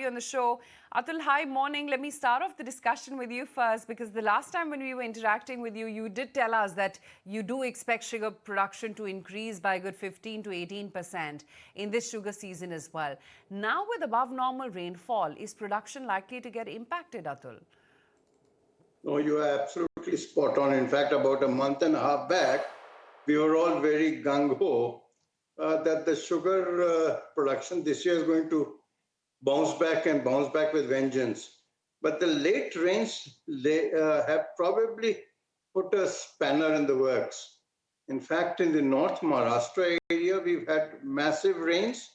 you on the show. Atul, hi, morning. Let me start off the discussion with you first, because the last time when we were interacting with you, you did tell us that you do expect sugar production to increase by a good 15 to 18% in this sugar season as well. Now, with above normal rainfall, is production likely to get impacted, Atul? No, you are absolutely spot on. In fact, about a month and a half back, we were all very gung-ho that the sugar production this year is going to bounce back and bounce back with vengeance. But the late rains have probably put a spanner in the works. In fact, in the North Maharashtra area, we've had massive rains.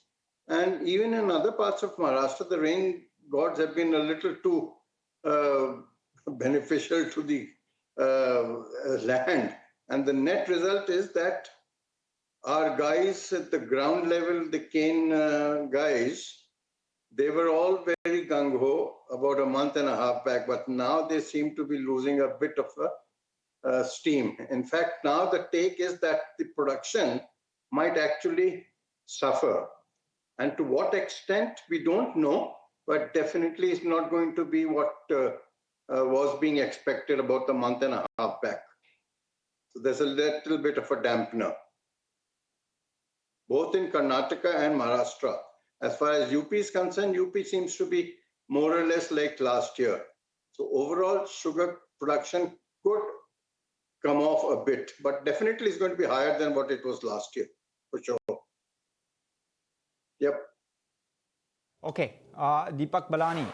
And even in other parts of Maharashtra, the rain gods have been a little too beneficial to the land. And the net result is that our guys at the ground level, the cane guys, they were all very gung-ho about a month and a half back, but now they seem to be losing a bit of steam. In fact, now the take is that the production might actually suffer. And to what extent, we don't know, but definitely it's not going to be what was being expected about a month and a half back. So there's a little bit of a dampener, both in Karnataka and Maharashtra. As far as UP is concerned, UP seems to be more or less like last year. So overall, sugar production could come off a bit, but definitely is going to be higher than what it was last year, for sure. Yep. Okay, Deepak Balani,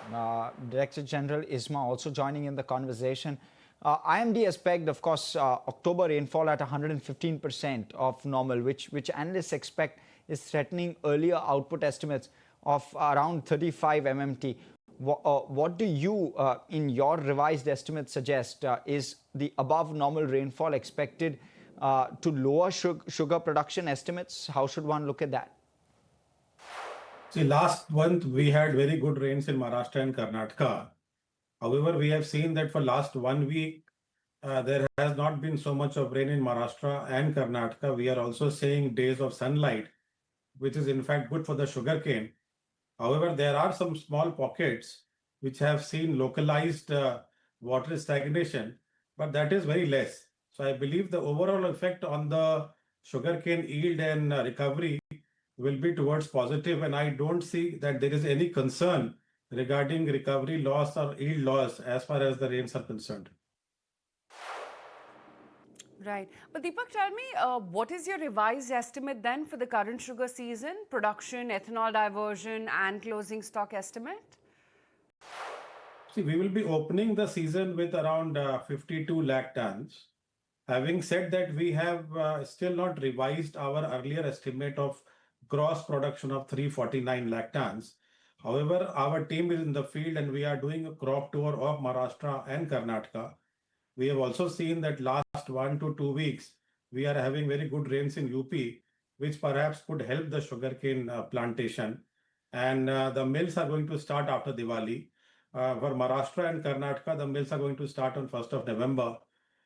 Director General ISMA, also joining in the conversation. IMD has pegged, of course, October rainfall at 115% of normal, which analysts expect is threatening earlier output estimates of around 35 MMT. What do you, in your revised estimate, suggest is the above normal rainfall expected to lower sugar production estimates? How should one look at that? See, last month we had very good rains in Maharashtra and Karnataka. However, we have seen that for last 1 week, there has not been so much of rain in Maharashtra and Karnataka. We are also seeing days of sunlight, which is in fact good for the sugarcane. However, there are some small pockets which have seen localized water stagnation, but that is very less. So I believe the overall effect on the sugarcane yield and recovery will be towards positive, and I don't see that there is any concern regarding recovery loss or yield loss as far as the rains are concerned. Right. But Deepak, tell me, what is your revised estimate then for the current sugar season? Production, ethanol diversion and closing stock estimate? See, we will be opening the season with around 52 lakh tons. Having said that, we have still not revised our earlier estimate of gross production of 349 lakh tons. However, our team is in the field and we are doing a crop tour of Maharashtra and Karnataka. We have also seen that last 1 to 2 weeks, we are having very good rains in UP, which perhaps could help the sugarcane plantation. And the mills are going to start after Diwali. For Maharashtra and Karnataka, the mills are going to start on 1st of November.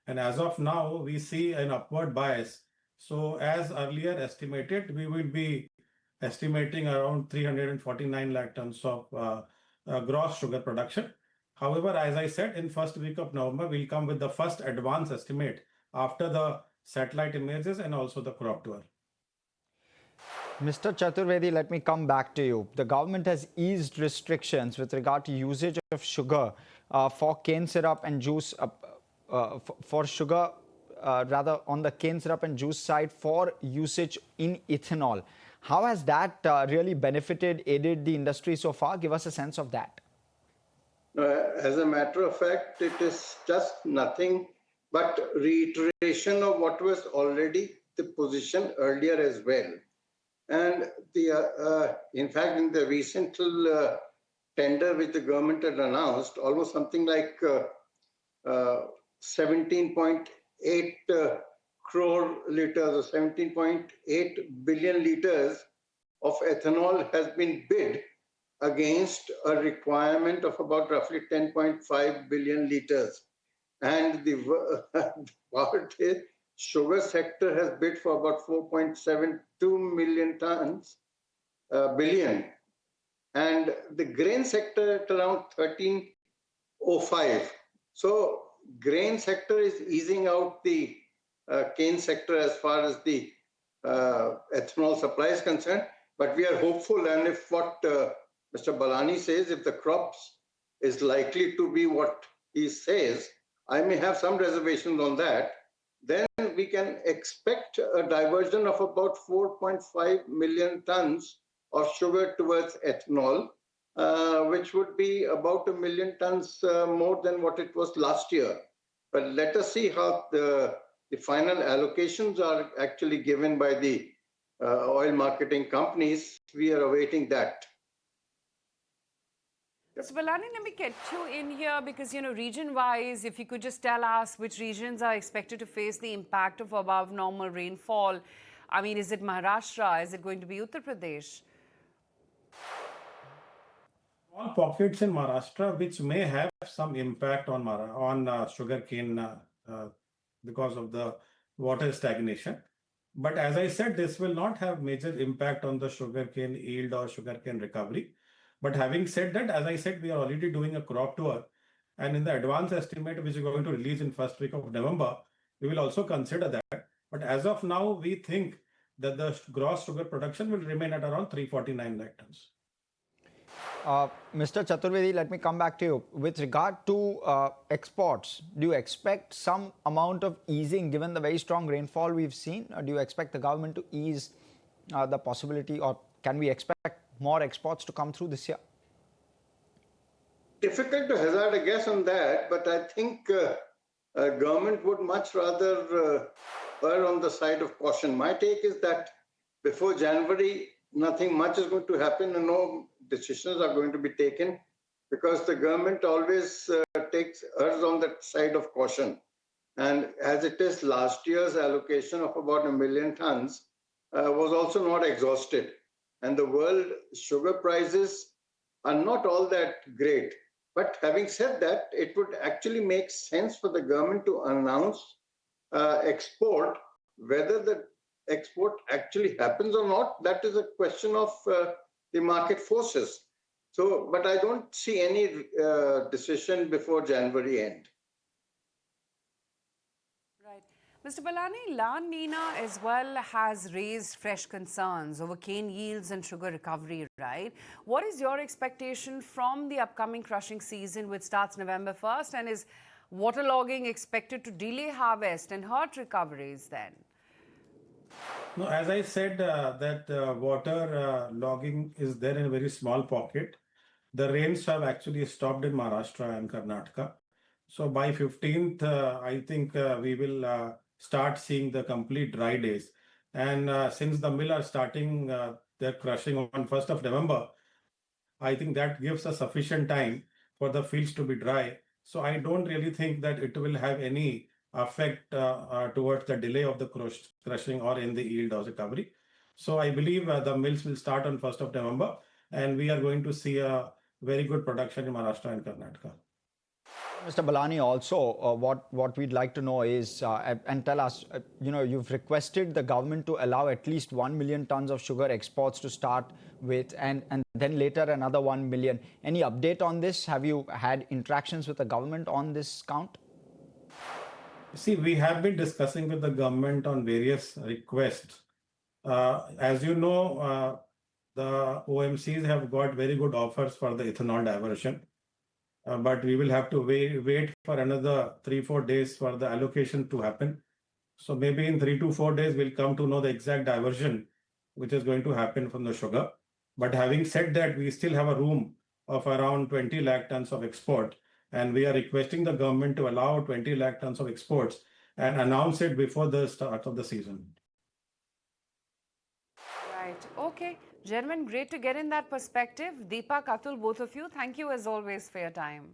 And as of now, we see an upward bias. So as earlier estimated, we will be estimating around 349 lakh tons of gross sugar production. However, as I said, in first week of November, we'll come with the first advance estimate after the satellite images and also the crop tour. Mr. Chaturvedi, let me come back to you. The government has eased restrictions with regard to usage of sugar for cane syrup and juice, for sugar, rather on the cane syrup and juice side for usage in ethanol. How has that really benefited, aided the industry so far? Give us a sense of that. As a matter of fact, it is just nothing but reiteration of what was already the position earlier as well. And in fact, in the recent tender which the government had announced, almost something like 17.8 crore liters or 17.8 billion liters of ethanol has been bid against a requirement of about roughly 10.5 billion liters. And the sugar sector has bid for about 4.72 million tons, billion. and the grain sector at around 1305. So grain sector is easing out the cane sector as far as the ethanol supply is concerned. But we are hopeful, and if what Mr. Balani says, if the crops is likely to be what he says, I may have some reservations on that, then we can expect a diversion of about 4.5 million tons of sugar towards ethanol, which would be about 1 million tons more than what it was last year. But let us see how the final allocations are actually given by the oil marketing companies. We are awaiting that. So, Balani, let me get you in here because, region-wise, if you could just tell us which regions are expected to face the impact of above normal rainfall. I mean, is it Maharashtra? Is it going to be Uttar Pradesh? Small pockets in Maharashtra which may have some impact on sugarcane because of the water stagnation. But as I said, this will not have major impact on the sugarcane yield or sugarcane recovery. But having said that, as I said, we are already doing a crop tour, and in the advance estimate, which is going to release in first week of November, we will also consider that. But as of now, we think that the gross sugar production will remain at around 349 lakh tons. Mr. Chaturvedi, let me come back to you. With regard to exports, do you expect some amount of easing given the very strong rainfall we've seen? Or do you expect the government to ease the possibility, or can we expect more exports to come through this year? Difficult to hazard a guess on that, but I think government would much rather err on the side of caution. My take is that before January, nothing much is going to happen and no decisions are going to be taken, because the government always errs on the side of caution. And as it is, last year's allocation of about 1 million tons was also not exhausted. And the world sugar prices are not all that great. But having said that, it would actually make sense for the government to announce export. Whether the export actually happens or not, that is a question of the market forces. So, but I don't see any decision before January end. Right. Mr. Balani, La Nina as well has raised fresh concerns over cane yields and sugar recovery, right? What is your expectation from the upcoming crushing season, which starts November 1st, and is waterlogging expected to delay harvest and hurt recoveries then? No, as I said, that water logging is there in a very small pocket. The rains have actually stopped in Maharashtra and Karnataka. So by 15th, I think we will start seeing the complete dry days. And since the mill are starting their crushing on 1st of November, I think that gives us sufficient time for the fields to be dry. So I don't really think that it will have any effect towards the delay of the crushing or in the yield or recovery. So I believe the mills will start on 1st of November, and we are going to see a very good production in Maharashtra and Karnataka. Mr. Balani, also, what we'd like to know is, and tell us, you've requested the government to allow at least 1 million tons of sugar exports to start with, and then later another 1 million. Any update on this? Have you had interactions with the government on this count? See, we have been discussing with the government on various requests. As you know, the OMCs have got very good offers for the ethanol diversion. But we will have to wait for another 3-4 days for the allocation to happen. So maybe in 3 to 4 days, we'll come to know the exact diversion which is going to happen from the sugar. But having said that, we still have a room of around 20 lakh tons of export. And we are requesting the government to allow 20 lakh tons of exports and announce it before the start of the season. Right. Okay. Gentlemen, great to get in that perspective. Deepak, Atul, both of you, thank you as always for your time.